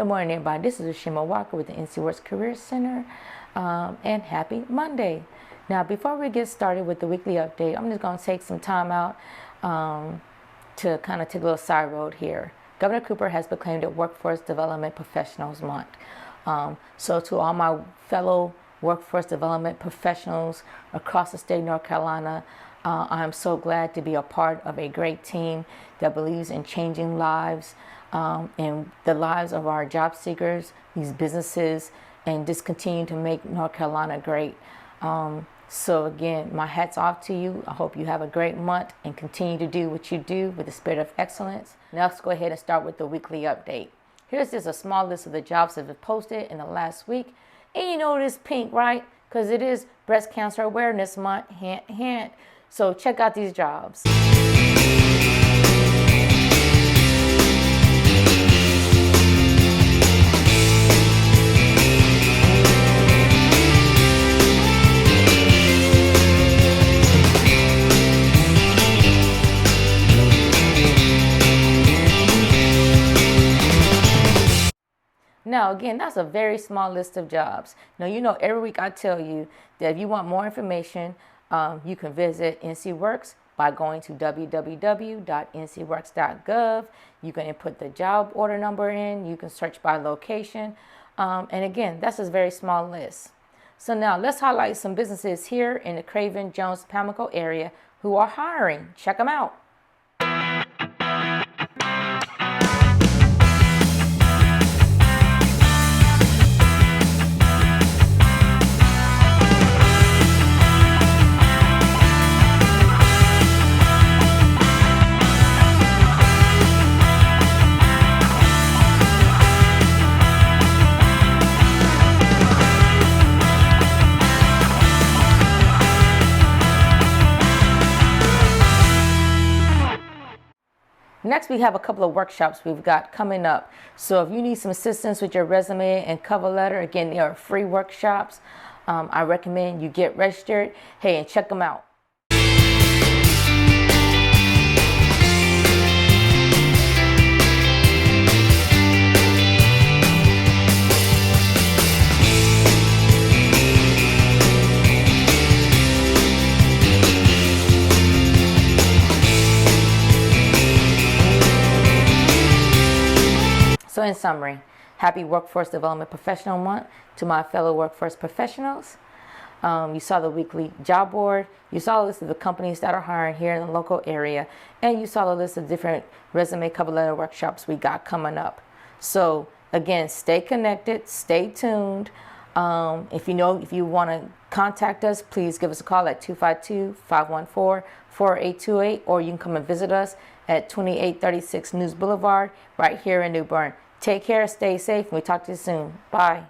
Good morning, everybody. This is Shima Walker with the NCWorks Career Center, and happy Monday. Now, before we get started with the weekly update, I'm just going to take some time out to kind of take a little side road here. Governor Cooper has proclaimed it Workforce Development Professionals Month. So to all my fellow workforce development professionals across the state of North Carolina, I'm so glad to be a part of a great team that believes in changing lives, and the lives of our job seekers, these businesses, and just continue to make North Carolina great. So again, my hat's off to you. I hope you have a great month and continue to do what you do with the spirit of excellence. Now let's go ahead and start with the weekly update. Here's just a small list of the jobs that have been posted in the last week. And you know it is pink, right? Because it is Breast Cancer Awareness Month, hint, hint. So check out these jobs. Now, again, that's a very small list of jobs. Now, you know, every week I tell you that if you want more information, you can visit NCWorks by going to www.ncworks.gov. You can input the job order number in. You can search by location. And again, that's a very small list. So now let's highlight some businesses here in the Craven, Jones, Pamlico area who are hiring. Check them out. Next, we have a couple of workshops we've got coming up. So if you need some assistance with your resume and cover letter, again, they are free workshops. I recommend you get registered. Hey, and check them out. So in summary, happy Workforce Development Professional Month to my fellow workforce professionals. You saw the weekly job board. You saw the list of the companies that are hiring here in the local area. And you saw the list of different resume cover letter workshops we got coming up. So again, stay connected, stay tuned. If you want to contact us, please give us a call at 252-514-4828, or you can come and visit us at 2836 News Boulevard right here in New Bern. Take care, stay safe, and we'll talk to you soon. Bye.